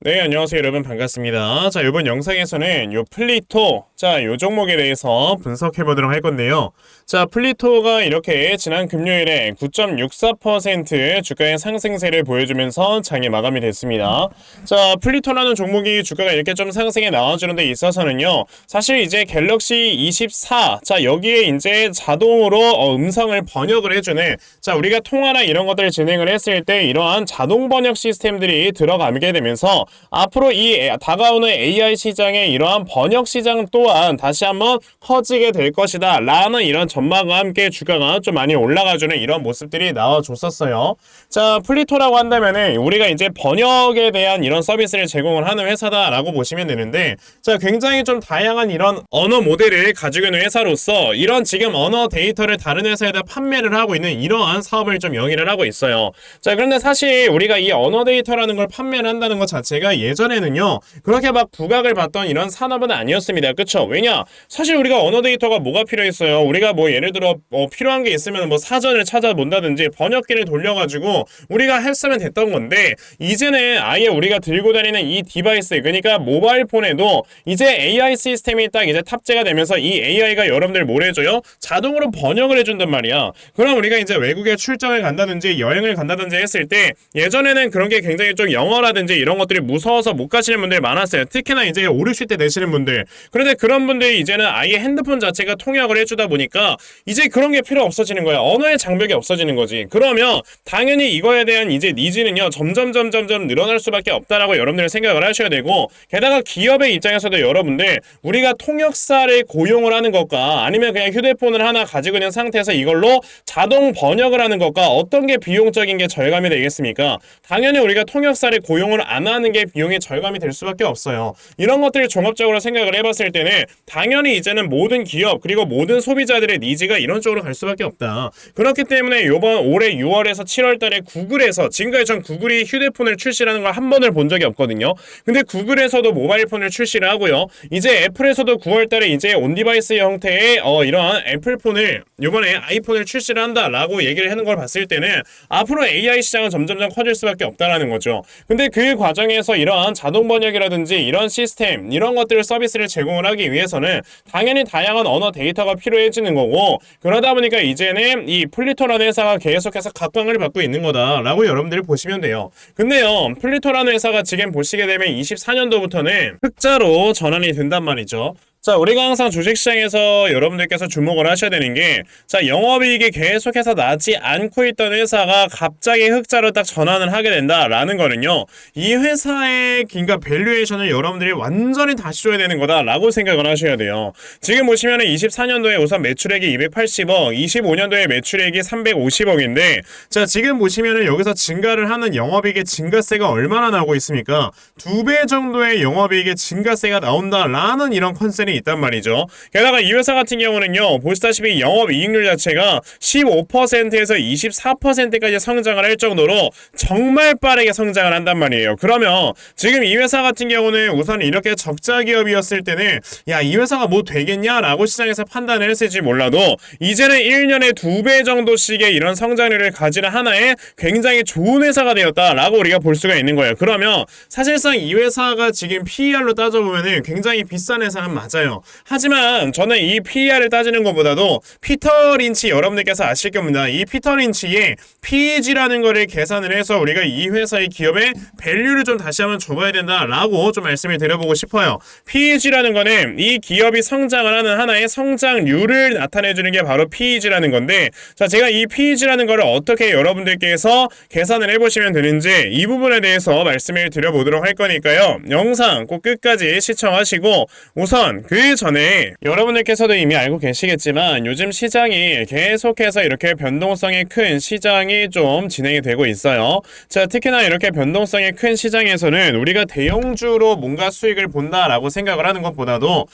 네, 안녕하세요, 여러분. 반갑습니다. 자, 이번 영상에서는 요 플리토, 요 종목에 대해서 분석해 보도록 할 건데요. 자, 플리토가 이렇게 지난 금요일에 9.64% 주가의 상승세를 보여주면서 장이 마감이 됐습니다. 자, 플리토라는 종목이 주가가 이렇게 좀 상승에 나와주는 데 있어서는요, 사실 이제 갤럭시 24, 여기에 이제 자동으로 음성을 번역을 해주는, 우리가 통화나 이런 것들을 진행을 했을 때 이러한 자동 번역 시스템들이 들어가게 되면서 앞으로 이 다가오는 AI 시장의 이러한 번역 시장 또한 다시 한번 커지게 될 것이다 라는 이런 전망과 함께 주가가 좀 많이 올라가주는 이런 모습들이 나와줬었어요. 자, 플리토라고 한다면은 우리가 이제 번역에 대한 이런 서비스를 제공을 하는 회사다라고 보시면 되는데, 굉장히 좀 다양한 이런 언어 모델을 가지고 있는 회사로서 이런 지금 언어 데이터를 다른 회사에다 판매를 하고 있는 이러한 사업을 좀 영위를 하고 있어요. 자, 그런데 사실 우리가 이 언어 데이터라는 걸 판매를 한다는 것 자체가 예전에는요 그렇게 막 부각을 받던 이런 산업은 아니었습니다. 그쵸? 왜냐? 사실 우리가 언어 데이터가 뭐가 필요했어요? 우리가 뭐 예를 들어 필요한 게 있으면 뭐 사전을 찾아본다든지 번역기를 돌려가지고 우리가 했으면 됐던 건데, 이제는 아예 우리가 들고 다니는 이 디바이스, 그러니까 모바일 폰에도 이제 AI 시스템이 딱 이제 탑재가 되면서 이 AI가 여러분들 뭘 해줘요? 자동으로 번역을 해준단 말이야. 그럼 우리가 이제 외국에 출장을 간다든지 여행을 간다든지 했을 때 예전에는 그런 게 굉장히 좀 영어라든지 이런 것들이 무서워서 못 가시는 분들이 많았어요. 특히나 이제 5, 60대 내시는 분들. 그런데 그런 분들이 이제는 아예 핸드폰 자체가 통역을 해주다 보니까 이제 그런 게 필요 없어지는 거야. 언어의 장벽이 없어지는 거지. 그러면 당연히 이거에 대한 이제 니즈는요 점점 늘어날 수밖에 없다라고 여러분들 생각을 하셔야 되고, 게다가 기업의 입장에서도 여러분들 우리가 통역사를 고용을 하는 것과 아니면 그냥 휴대폰을 하나 가지고 있는 상태에서 이걸로 자동 번역을 하는 것과 어떤 게 비용적인 게 절감이 되겠습니까? 당연히 우리가 통역사를 고용을 안 하는 게 비용이 절감이 될 수밖에 없어요. 이런 것들을 종합적으로 생각을 해봤을 때는 당연히 이제는 모든 기업 그리고 모든 소비자들의 니즈가 이런 쪽으로 갈 수밖에 없다. 그렇기 때문에 요번 올해 6월에서 7월 달에 구글에서, 지금까지 전 구글이 휴대폰을 출시하는 걸 한 번을 본 적이 없거든요. 근데 구글에서도 모바일 폰을 출시를 하고요. 이제 애플에서도 9월 달에 이제 온디바이스 형태의 이러한 애플폰을, 요번에 아이폰을 출시를 한다라고 얘기를 하는 걸 봤을 때는 앞으로 AI 시장은 점점 커질 수밖에 없다라는 거죠. 근데 그 과정에서 이러한 자동 번역이라든지 이런 시스템, 이런 것들을 서비스를 제공을 하기 위해서는 당연히 다양한 언어 데이터가 필요해지는 거고, 그러다 보니까 이제는 이 플리토라는 회사가 계속해서 각광을 받고 있는 거다라고 여러분들이 보시면 돼요. 근데요, 플리토라는 회사가 지금 보시게 되면 24년도부터는 흑자로 전환이 된단 말이죠. 우리가 항상 주식시장에서 여러분들께서 주목을 하셔야 되는 게, 영업이익이 계속해서 나지 않고 있던 회사가 갑자기 흑자로 딱 전환을 하게 된다라는 거는요, 이 회사의 그러니까 밸류에이션을 여러분들이 완전히 다시 줘야 되는 거다라고 생각을 하셔야 돼요. 지금 보시면은 24년도에 우선 매출액이 280억, 25년도에 매출액이 350억인데, 지금 보시면은 여기서 증가를 하는 영업이익의 증가세가 얼마나 나오고 있습니까? 2배 정도의 영업이익의 증가세가 나온다라는 이런 컨셉이 있단 말이죠. 게다가 이 회사 같은 경우는요, 보시다시피 영업이익률 자체가 15%에서 24%까지 성장을 할 정도로 정말 빠르게 성장을 한단 말이에요. 그러면 지금 이 회사 같은 경우는 우선 이렇게 적자 기업이었을 때는 야, 이 회사가 뭐 되겠냐라고 시장에서 판단을 했을지 몰라도 이제는 1년에 2배 정도씩의 이런 성장률을 가지는 하나의 굉장히 좋은 회사가 되었다라고 우리가 볼 수가 있는 거예요. 그러면 사실상 이 회사가 지금 PER로 따져보면 굉장히 비싼 회사는 맞아요. 하지만 저는 이 PER을 따지는 것보다도 피터 린치, 여러분들께서 아실 겁니다. 이 피터 린치의 PEG라는 거를 계산을 해서 우리가 이 회사의 기업의 밸류를 좀 다시 한번 줘봐야 된다라고 좀 말씀을 드려보고 싶어요. PEG라는 거는 이 기업이 성장을 하는 하나의 성장률을 나타내주는 게 바로 PEG라는 건데, 제가 이 PEG라는 거를 어떻게 여러분들께서 계산을 해보시면 되는지 이 부분에 대해서 말씀을 드려보도록 할 거니까요, 영상 꼭 끝까지 시청하시고, 우선 그 전에 여러분들께서도 이미 알고 계시겠지만 요즘 시장이 계속해서 이렇게 변동성이 큰 시장이 좀 진행이 되고 있어요. 특히나 이렇게 변동성이 큰 시장에서는 우리가 대형주로 뭔가 수익을 본다라고 생각을 하는 것보다도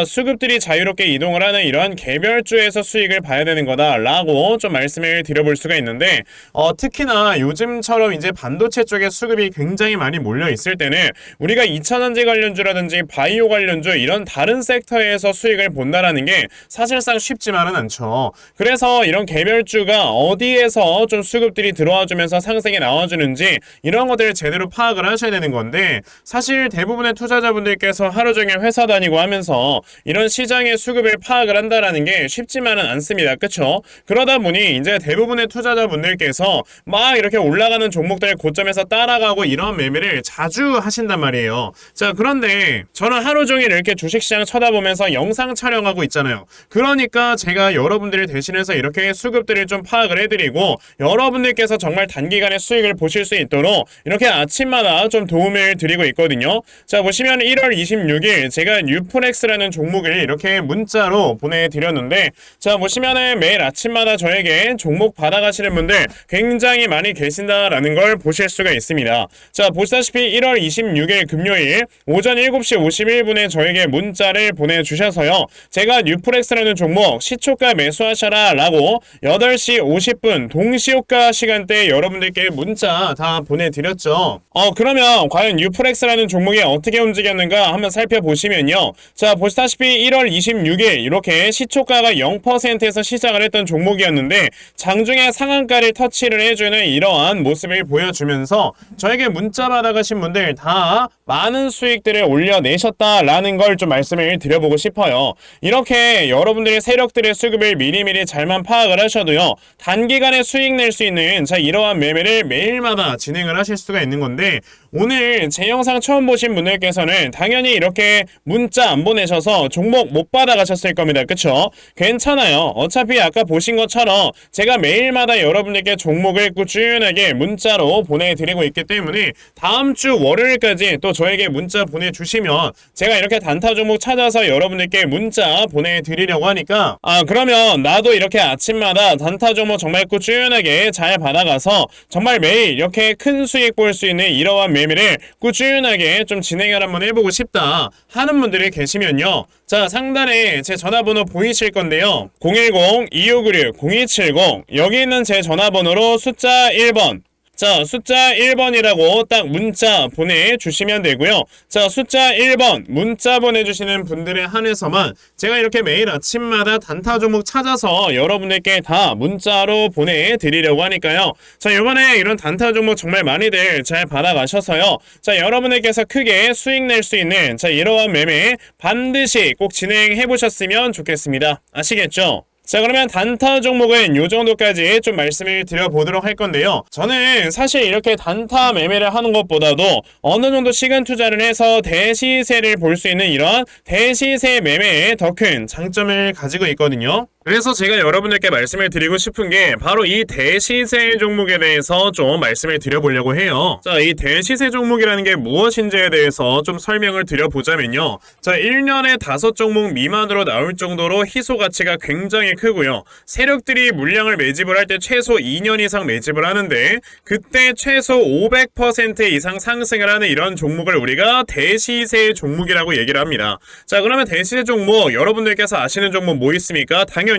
수급들이 자유롭게 이동을 하는 이러한 개별주에서 수익을 봐야 되는 거다라고 좀 말씀을 드려볼 수가 있는데, 특히나 요즘처럼 이제 반도체 쪽에 수급이 굉장히 많이 몰려 있을 때는 우리가 2차전지 관련주라든지 바이오 관련주 이런 다른 섹터에서 수익을 본다라는 게 사실상 쉽지만은 않죠. 그래서 이런 개별주가 어디에서 좀 수급들이 들어와주면서 상승이 나와주는지 이런 것들을 제대로 파악을 하셔야 되는 건데, 사실 대부분의 투자자분들께서 하루 종일 회사 다니고 하면서 이런 시장의 수급을 파악을 한다라는 게 쉽지만은 않습니다. 그쵸? 그러다 보니 이제 대부분의 투자자분들께서 막 이렇게 올라가는 종목들 고점에서 따라가고 이런 매매를 자주 하신단 말이에요. 자, 그런데 저는 하루 종일 이렇게 주식시장 쳐다보면서 영상 촬영하고 있잖아요. 그러니까 제가 여러분들을 대신해서 이렇게 수급들을 좀 파악을 해드리고 여러분들께서 정말 단기간에 수익을 보실 수 있도록 이렇게 아침마다 좀 도움을 드리고 있거든요. 자, 보시면 1월 26일 제가 뉴프렉스라는 종목을 이렇게 문자로 보내드렸는데, 자, 보시면은 매일 아침마다 저에게 종목 받아가시는 분들 굉장히 많이 계신다라는 걸 보실 수가 있습니다. 자, 보시다시피 1월 26일 금요일 오전 7시 51분에 저에게 문자를 보내주셔서요, 제가 뉴프렉스라는 종목 시초가 매수하셔라 라고 8시 50분 동시효과 시간대에 여러분들께 문자 다 보내드렸죠. 그러면 과연 뉴프렉스라는 종목이 어떻게 움직였는가 한번 살펴보시면요, 자, 보시다시피 1월 26일 이렇게 시초가가 0%에서 시작을 했던 종목이었는데 장중에 상한가를 터치를 해주는 이러한 모습을 보여주면서 저에게 문자 받아가신 분들 다 많은 수익들을 올려내셨다라는 걸 좀 말씀을 드려보고 싶어요. 이렇게 여러분들의 세력들의 수급을 미리미리 잘만 파악을 하셔도요, 단기간에 수익 낼 수 있는 자 이러한 매매를 매일마다 진행을 하실 수가 있는 건데, 오늘 제 영상 처음 보신 분들께서는 당연히 이렇게 문자 안 보내셔서 종목 못 받아가셨을 겁니다. 그쵸? 괜찮아요. 어차피 아까 보신 것처럼 제가 매일마다 여러분들께 종목을 꾸준하게 문자로 보내드리고 있기 때문에 다음 주 월요일까지 또 저에게 문자 보내주시면 제가 이렇게 단타 종목 찾아서 여러분들께 문자 보내드리려고 하니까, 그러면 나도 이렇게 아침마다 단타 종목 정말 꾸준하게 잘 받아가서 정말 매일 이렇게 큰 수익 볼 수 있는 이러한 매매를 꾸준하게 좀 진행을 한번 해보고 싶다 하는 분들이 계시면요, 자, 상단에 제 전화번호 보이실 건데요, 010-2596-0270 여기 있는 제 전화번호로 숫자 1번, 자, 숫자 1번이라고 딱 문자 보내주시면 되고요. 자, 숫자 1번 문자 보내주시는 분들에 한해서만 제가 이렇게 매일 아침마다 단타 종목 찾아서 여러분들께 다 문자로 보내드리려고 하니까요. 자, 이번에 이런 단타 종목 정말 많이들 잘 받아가셔서요, 자, 여러분들께서 크게 수익 낼 수 있는 자 이러한 매매 반드시 꼭 진행해 보셨으면 좋겠습니다. 아시겠죠? 자, 그러면 단타 종목은 요 정도까지 좀 말씀을 드려보도록 할 건데요, 저는 사실 이렇게 단타 매매를 하는 것보다도 어느 정도 시간 투자를 해서 대시세를 볼 수 있는 이런 대시세 매매에 더 큰 장점을 가지고 있거든요. 그래서 제가 여러분들께 말씀을 드리고 싶은 게 바로 이 대시세 종목에 대해서 좀 말씀을 드려보려고 해요. 자, 이 대시세 종목이라는 게 무엇인지에 대해서 좀 설명을 드려보자면요, 자, 1년에 5종목 미만으로 나올 정도로 희소 가치가 굉장히 크고요, 세력들이 물량을 매집을 할 때 최소 2년 이상 매집을 하는데 그때 최소 500% 이상 상승을 하는 이런 종목을 우리가 대시세 종목이라고 얘기를 합니다. 자, 그러면 대시세 종목 여러분들께서 아시는 종목 뭐 있습니까? 당연히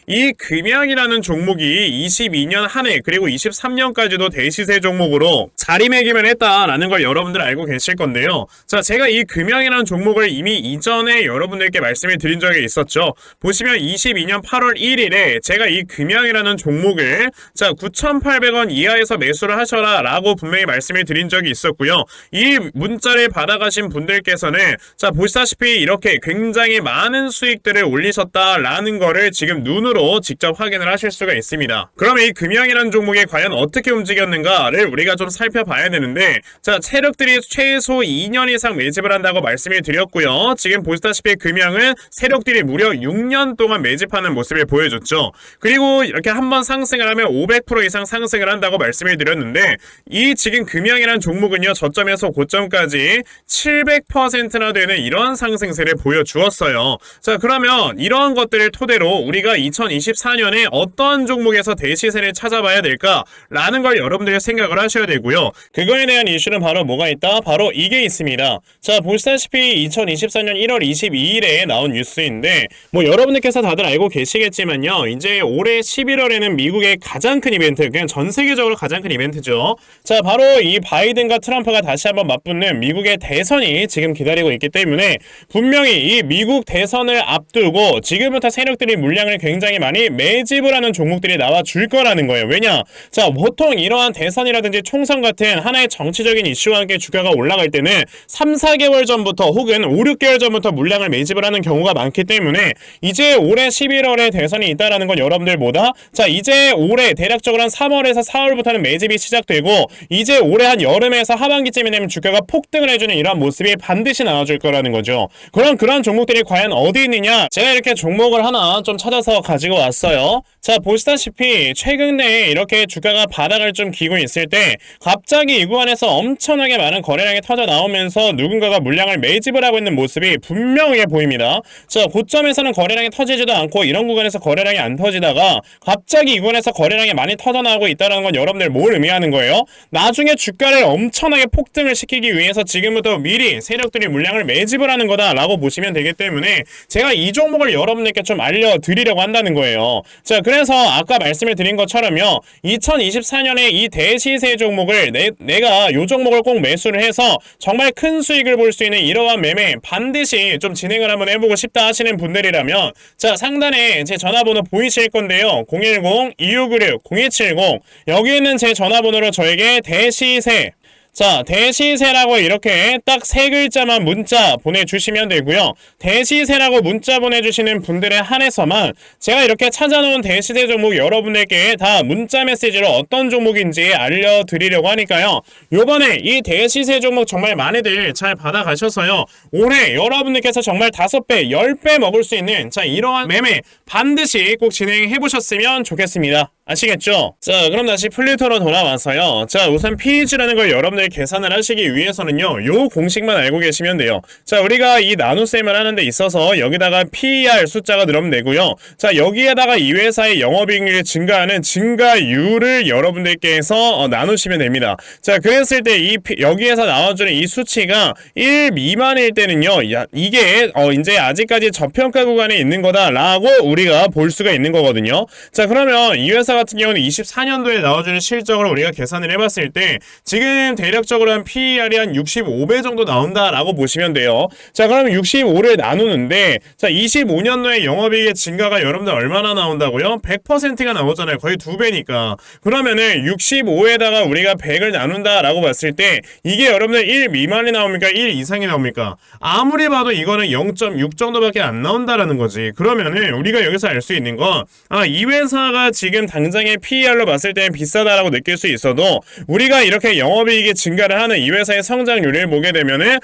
이 금양이라는 종목이 22년 한 해 그리고 23년까지도 대시세 종목으로 자리매김을 했다라는 걸 여러분들 알고 계실 건데요. 자, 제가 이 금양이라는 종목을 이미 이전에 여러분들께 말씀을 드린 적이 있었죠. 보시면 22년 8월 1일에 제가 이 금양이라는 종목을 자 9,800원 이하에서 매수를 하셔라 라고 분명히 말씀을 드린 적이 있었고요. 이 문자를 받아가신 분들께서는 자 보시다시피 이렇게 굉장히 많은 수익들을 올리셨다라는 거를 지금 눈으로 직접 확인을 하실 수가 있습니다. 그러면 이 금양이라는 종목이 과연 어떻게 움직였는가를 우리가 좀 살펴봐야 되는데, 자, 세력들이 최소 2년 이상 매집을 한다고 말씀을 드렸고요. 지금 보시다시피 금양은 세력들이 무려 6년 동안 매집하는 모습을 보여줬죠. 그리고 이렇게 한번 상승을 하면 500% 이상 상승을 한다고 말씀을 드렸는데, 이 지금 금양이라는 종목은요, 저점에서 고점까지 700%나 되는 이런 상승세를 보여주었어요. 자, 그러면 이러한 것들을 토대로 우리가 2024년에 어떤 종목에서 대시세를 찾아봐야 될까라는 걸 여러분들이 생각을 하셔야 되고요. 그거에 대한 이슈는 바로 뭐가 있다? 바로 이게 있습니다. 자, 보시다시피 2024년 1월 22일에 나온 뉴스인데 뭐 여러분들께서 다들 알고 계시겠지만요. 이제 올해 11월에는 미국의 가장 큰 이벤트, 그냥 전 세계적으로 가장 큰 이벤트죠. 자, 바로 이 바이든과 트럼프가 다시 한번 맞붙는 미국의 대선이 지금 기다리고 있기 때문에 분명히 이 미국 대선을 앞두고 지금부터 세력들이 물량을 굉장히 많이 매집을 하는 종목들이 나와줄 거라는 거예요. 왜냐? 자, 보통 이러한 대선이라든지 총선 같은 하나의 정치적인 이슈와 함께 주가가 올라갈 때는 3, 4개월 전부터 혹은 5, 6개월 전부터 물량을 매집을 하는 경우가 많기 때문에 이제 올해 11월에 대선이 있다라는 건 여러분들 뭐다? 자, 이제 올해 대략적으로 한 3월에서 4월부터는 매집이 시작되고 이제 올해 한 여름에서 하반기쯤이 되면 주가가 폭등을 해주는 이러한 모습이 반드시 나와줄 거라는 거죠. 그럼 그런 종목들이 과연 어디 있느냐? 제가 이렇게 종목을 하나 좀 찾아서 가지고 왔어요. 자, 보시다시피 최근에 이렇게 주가가 바닥을 좀 기고 있을 때 갑자기 이 구간에서 엄청나게 많은 거래량이 터져 나오면서 누군가가 물량을 매집을 하고 있는 모습이 분명하게 보입니다. 자, 고점에서는 거래량이 터지지도 않고 이런 구간에서 거래량이 안 터지다가 갑자기 이 구간에서 거래량이 많이 터져 나오고 있다는 건 여러분들 뭘 의미하는 거예요? 나중에 주가를 엄청나게 폭등을 시키기 위해서 지금부터 미리 세력들이 물량을 매집을 하는 거다라고 보시면 되기 때문에 제가 이 종목을 여러분들께 좀 알려드리려고 한다는 거예요. 자, 그래서 아까 말씀을 드린 것처럼요. 2024년에 이 대시세 종목을 내가 이 종목을 꼭 매수를 해서 정말 큰 수익을 볼 수 있는 이러한 매매 반드시 좀 진행을 한번 해보고 싶다 하시는 분들이라면 자, 상단에 제 전화번호 보이실 건데요. 010-2696-0270 여기 있는 제 전화번호로 저에게 대시세 자, 대시세라고 이렇게 딱 세 글자만 문자 보내주시면 되고요. 대시세라고 문자 보내주시는 분들에 한해서만 제가 이렇게 찾아놓은 대시세 종목 여러분들께 다 문자 메시지로 어떤 종목인지 알려드리려고 하니까요. 요번에 이 대시세 종목 정말 많이들 잘 받아가셔서요. 올해 여러분들께서 정말 5배, 10배 먹을 수 있는 자, 이러한 매매 반드시 꼭 진행해보셨으면 좋겠습니다. 아시겠죠? 자, 그럼 다시 플리토로 돌아와서요. 자, 우선 PEG라는 걸 여러분들 계산을 하시기 위해서는요, 요 공식만 알고 계시면 돼요. 자, 우리가 이 나눗셈을 하는 데 있어서 여기다가 PER 숫자가 들어오면 되고요. 자, 여기에다가 이 회사의 영업이익률이 증가하는 증가율을 여러분들께서 나누시면 됩니다. 자, 그랬을 때 여기에서 나와주는 이 수치가 1 미만일 때는요, 이게 이제 아직까지 저평가 구간에 있는 거다라고 우리가 볼 수가 있는 거거든요. 자, 그러면 이 회사 같은 경우는 24년도에 나와주는 실적을 우리가 계산을 해봤을 때 지금 대략적으로 한 PER이 한 65배 정도 나온다라고 보시면 돼요. 자, 그러면 65를 나누는데 자, 25년도에 영업이익의 증가가 여러분들 얼마나 나온다고요? 100%가 나오잖아요. 거의 2배니까. 그러면은 65에다가 우리가 100을 나눈다라고 봤을 때 이게 여러분들 1 미만이 나옵니까? 1 이상이 나옵니까? 아무리 봐도 이거는 0.6 정도밖에 안 나온다라는 거지. 그러면은 우리가 여기서 알 수 있는 건 이 회사가 지금 당장의 PER로 봤을 때는 비싸다라고 느낄 수 있어도 우리가 이렇게 영업이익이 증가를 하는 이 회사의 성장률을 보게 되면은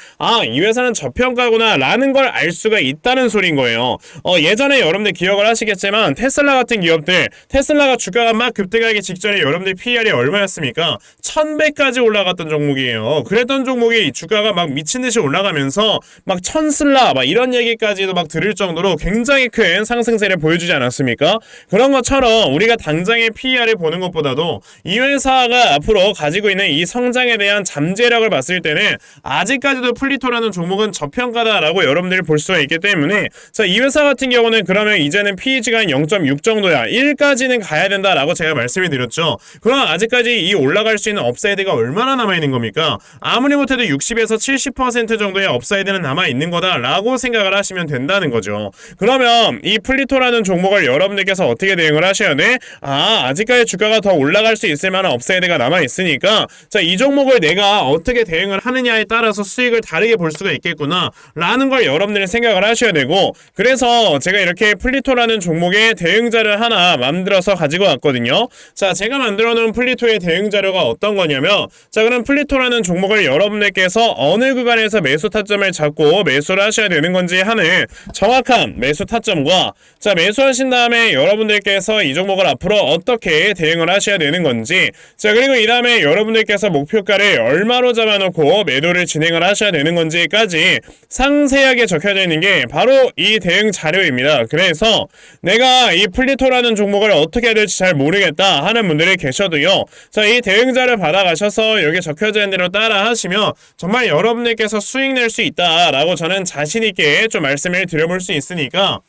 이 회사는 저평가구나 라는 걸 알 수가 있다는 소린 거예요. 예전에 여러분들 기억을 하시겠지만 테슬라 같은 기업들, 테슬라가 주가가 막 급등하기 직전에 여러분들 PER이 얼마였습니까? 1000배까지 올라갔던 종목이에요. 그랬던 종목이 주가가 막 미친듯이 올라가면서 막 천슬라 막 이런 얘기까지도 막 들을 정도로 굉장히 큰 상승세를 보여주지 않았습니까? 그런 것처럼 우리가 당장의 PER을 보는 것보다도 이 회사가 앞으로 가지고 있는 이 성장에 대한 잠재력을 봤을 때는 아직까지도 플리토라는 종목은 저평가다라고 여러분들이 볼 수가 있기 때문에 자, 이 회사 같은 경우는 그러면 이제는 PEG가 0.6 정도야. 1까지는 가야 된다라고 제가 말씀을 드렸죠. 그럼 아직까지 이 올라갈 수 있는 업사이드가 얼마나 남아있는 겁니까? 아무리 못해도 60에서 70% 정도의 업사이드는 남아있는 거다라고 생각을 하시면 된다는 거죠. 그러면 이 플리토라는 종목을 여러분들께서 어떻게 대응을 하셔야 돼? 아직까지 주가가 더 올라갈 수 있을 만한 업사이드가 남아있으니까 자, 이 종목을 내가 어떻게 대응을 하느냐에 따라서 수익을 다르게 볼 수가 있겠구나 라는 걸 여러분들이 생각을 하셔야 되고 그래서 제가 이렇게 플리토라는 종목의 대응자를 하나 만들어서 가지고 왔거든요. 자, 제가 만들어 놓은 플리토의 대응자료가 어떤 거냐면 자, 그럼 플리토라는 종목을 여러분들께서 어느 구간에서 매수 타점을 잡고 매수를 하셔야 되는 건지 하는 정확한 매수 타점과 자, 매수하신 다음에 여러분들께서 이 종목을 앞으로 어떻게 대응을 하셔야 되는 건지, 자 그리고 이 다음에 여러분들께서 목표가를 얼마로 잡아놓고 매도를 진행을 하셔야 되는 건지까지 상세하게 적혀져 있는 게 바로 이 대응 자료입니다. 그래서 내가 이 플리토라는 종목을 어떻게 해야 될지 잘 모르겠다 하는 분들이 계셔도요, 자 이 대응 자료 받아가셔서 여기 적혀져 있는 대로 따라 하시면 정말 여러분들께서 수익 낼 수 있다라고 저는 자신있게 좀 말씀을 드려볼 수 있으니까,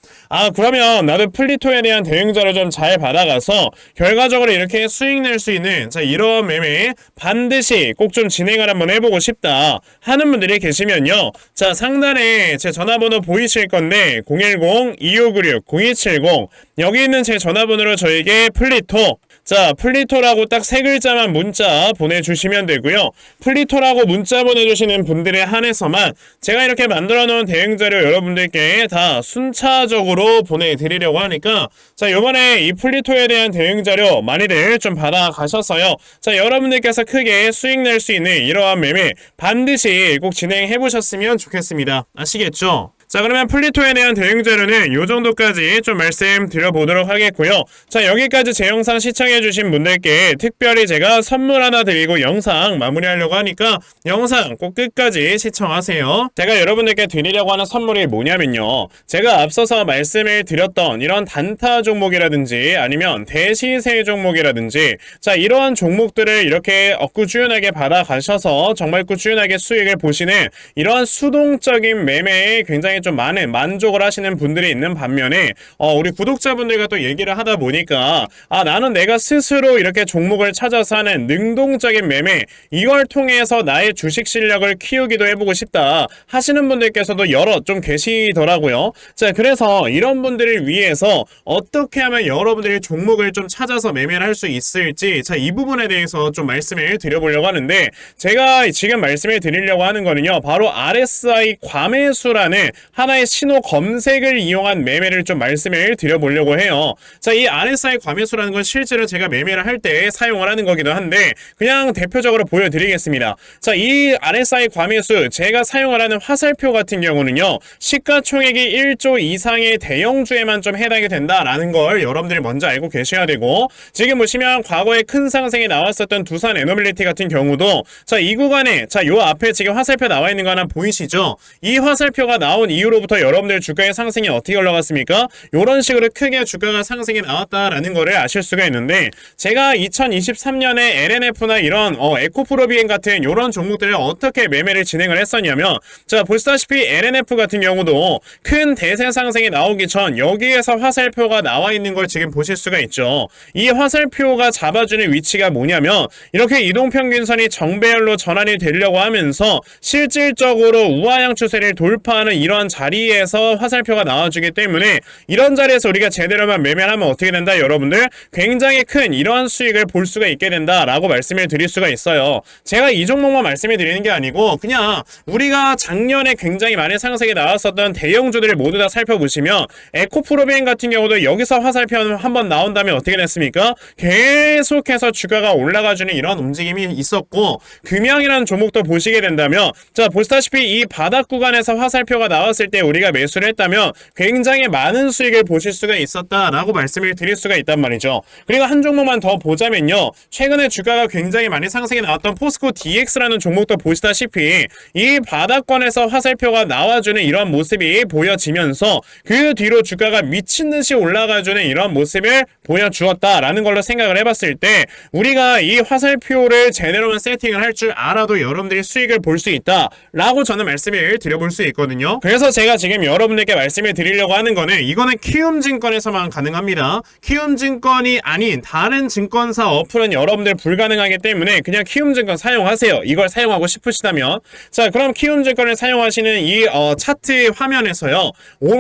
그러면 나도 플리토에 대한 대응 자료 좀 잘 받아가서 결과적으로 이렇게 수익 낼 수 있는, 자 이런 매매 반드시 꼭 좀 진행을 한번 해보고 싶다 하는 분들이 계시면요, 자 상단에 제 전화번호 보이실 건데 010-2596-0270 여기 있는 제 전화번호로 저에게 플리토, 자 플리토라고 딱 세 글자만 문자 보내주시면 되고요. 플리토라고 문자 보내주시는 분들에 한해서만 제가 이렇게 만들어 놓은 대응 자료 여러분들께 다 순차적으로 보내드리려고 하니까, 자 요번에 이 플리토에 대한 대응 자료 많이들 좀 받아가셔서요, 자 여러분들께서 크게 수익 낼 수 있는 이러한 매매 반드시 꼭 진행해 보셨으면 좋겠습니다. 아시겠죠? 자 그러면 플리토에 대한 대응 자료는 요 정도까지 좀 말씀드려보도록 하겠고요. 자 여기까지 제 영상 시청해주신 분들께 특별히 제가 선물 하나 드리고 영상 마무리하려고 하니까 영상 꼭 끝까지 시청하세요. 제가 여러분들께 드리려고 하는 선물이 뭐냐면요, 제가 앞서서 말씀을 드렸던 이런 단타 종목이라든지 아니면 대시세 종목이라든지, 자 이러한 종목들을 이렇게 꾸준하게 받아가셔서 정말 꾸준하게 수익을 보시는 이러한 수동적인 매매에 굉장히 좀 많은 만족을 하시는 분들이 있는 반면에 우리 구독자분들과 또 얘기를 하다 보니까 나는 내가 스스로 이렇게 종목을 찾아서 하는 능동적인 매매, 이걸 통해서 나의 주식 실력을 키우기도 해보고 싶다 하시는 분들께서도 여러 좀 계시더라고요. 자 그래서 이런 분들을 위해서 어떻게 하면 여러분들이 종목을 좀 찾아서 매매를 할 수 있을지, 자 이 부분에 대해서 좀 말씀을 드려보려고 하는데, 제가 지금 말씀을 드리려고 하는 거는요, 바로 RSI 과매수라는 하나의 신호 검색을 이용한 매매를 좀 말씀을 드려보려고 해요. 자, 이 RSI 과매수라는 건 실제로 제가 매매를 할 때 사용을 하는 거기도 한데 그냥 대표적으로 보여드리겠습니다. 자, 이 RSI 과매수 제가 사용을 하는 화살표 같은 경우는요, 시가총액이 1조 이상의 대형주에만 좀 해당이 된다라는 걸 여러분들이 먼저 알고 계셔야 되고, 지금 보시면 과거에 큰 상승이 나왔었던 두산 에너빌리티 같은 경우도 자, 이 구간에 자, 요 앞에 지금 화살표 나와 있는 거 하나 보이시죠? 이 화살표가 나온 이후로부터 여러분들 주가의 상승이 어떻게 올라갔습니까? 요런 식으로 크게 주가가 상승이 나왔다라는 거를 아실 수가 있는데, 제가 2023년에 LNF나 이런 에코프로비엔 같은 요런 종목들을 어떻게 매매를 진행을 했었냐면, 자 보시다시피 LNF 같은 경우도 큰 대세 상승이 나오기 전 여기에서 화살표가 나와 있는 걸 지금 보실 수가 있죠. 이 화살표가 잡아주는 위치가 뭐냐면, 이렇게 이동평균선이 정배열로 전환이 되려고 하면서 실질적으로 우하향 추세를 돌파하는 이러한 자리에서 화살표가 나와주기 때문에, 이런 자리에서 우리가 제대로만 매매를 하면 어떻게 된다? 여러분들 굉장히 큰 이러한 수익을 볼 수가 있게 된다라고 말씀을 드릴 수가 있어요. 제가 이 종목만 말씀을 드리는 게 아니고 그냥 우리가 작년에 굉장히 많은 상승이 나왔었던 대형주들을 모두 다 살펴보시면, 에코프로비엔 같은 경우도 여기서 화살표 한번 나온 다음에 어떻게 됐습니까? 계속해서 주가가 올라가주는 이런 움직임이 있었고, 금양이라는 종목도 보시게 된다면, 자 보시다시피 이 바닥 구간에서 화살표가 나왔을 때 우리가 매수를 했다면 굉장히 많은 수익을 보실 수가 있었다라고 말씀을 드릴 수가 있단 말이죠. 그리고 한 종목만 더 보자면요, 최근에 주가가 굉장히 많이 상승이 나왔던 포스코 DX라는 종목도 보시다시피 이 바닥권에서 화살표가 나와주는 이런 모습이 보여지면서 그 뒤로 주가가 미친듯이 올라가주는 이런 모습을 보여주었다라는 걸로 생각을 해봤을 때, 우리가 이 화살표를 제대로만 세팅을 할 줄 알아도 여러분들이 수익을 볼 수 있다라고 저는 말씀을 드려볼 수 있거든요. 그래서 제가 지금 여러분들께 말씀을 드리려고 하는 거는, 이거는 키움증권에서만 가능합니다. 키움증권이 아닌 다른 증권사 어플은 여러분들 불가능하기 때문에 그냥 키움증권 사용하세요. 이걸 사용하고 싶으시다면. 자 그럼 키움증권을 사용하시는 이 차트 화면에서요,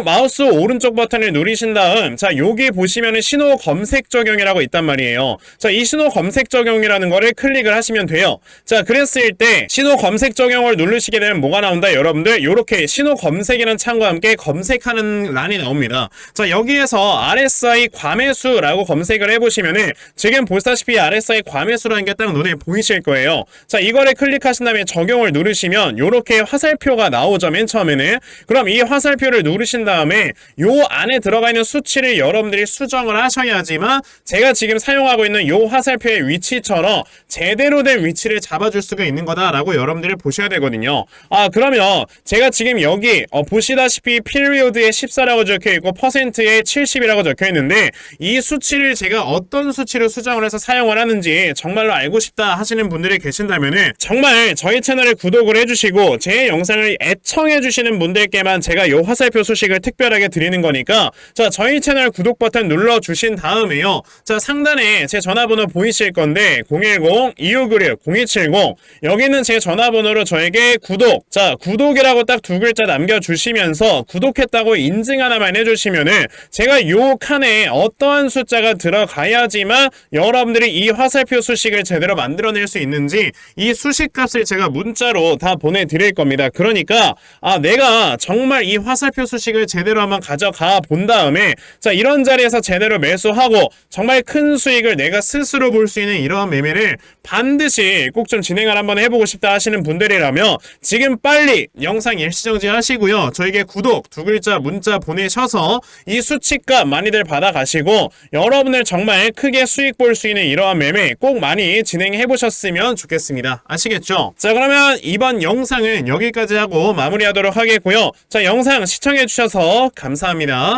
마우스 오른쪽 버튼을 누르신 다음, 자 여기 보시면은 신호 검색 적용이라고 있단 말이에요. 자 이 신호 검색 적용이라는 거를 클릭을 하시면 돼요. 자 그랬을 때 신호 검색 적용을 누르시게 되면 뭐가 나온다? 여러분들 요렇게 신호 검색 검색이라는 창과 함께 검색하는 란이 나옵니다. 자, 여기에서 RSI 과매수라고 검색을 해보시면은 지금 보시다시피 RSI 과매수라는 게 딱 눈에 보이실 거예요. 자, 이거를 클릭하신 다음에 적용을 누르시면 요렇게 화살표가 나오죠. 맨 처음에는. 그럼 이 화살표를 누르신 다음에 요 안에 들어가 있는 수치를 여러분들이 수정을 하셔야지만 제가 지금 사용하고 있는 요 화살표의 위치처럼 제대로 된 위치를 잡아줄 수가 있는 거다라고 여러분들이 보셔야 되거든요. 그러면 제가 지금 여기 보시다시피 피리오드에 14라고 적혀있고 퍼센트에 70이라고 적혀있는데 이 수치를 제가 어떤 수치로 수정을 해서 사용을 하는지 정말로 알고 싶다 하시는 분들이 계신다면은 정말 저희 채널에 구독을 해주시고 제 영상을 애청해주시는 분들께만 제가 요 화살표 소식을 특별하게 드리는 거니까 자, 저희 채널 구독 버튼 눌러주신 다음에요. 자, 상단에 제 전화번호 보이실 건데 010-2596-0270 여기는 제 전화번호로 저에게 구독, 자, 구독이라고 딱 두 글자 남겨주시면서 구독했다고 인증 하나만 해주시면은 제가 요 칸에 어떠한 숫자가 들어가야지만 여러분들이 이 화살표 수식을 제대로 만들어낼 수 있는지 이 수식 값을 제가 문자로 다 보내드릴 겁니다. 그러니까 내가 정말 이 화살표 수식을 제대로 한번 가져가 본 다음에 자, 이런 자리에서 제대로 매수하고 정말 큰 수익을 내가 스스로 볼 수 있는 이러한 매매를 반드시 꼭 좀 진행을 한번 해보고 싶다 하시는 분들이라면 지금 빨리 영상 일시정지 하시고요. 저에게 구독 두 글자 문자 보내셔서 이 수치값 많이들 받아가시고 여러분들 정말 크게 수익 볼 수 있는 이러한 매매 꼭 많이 진행해 보셨으면 좋겠습니다. 아시겠죠? 자, 그러면 이번 영상은 여기까지 하고 마무리하도록 하겠고요. 자, 영상 시청해 주셔서 감사합니다.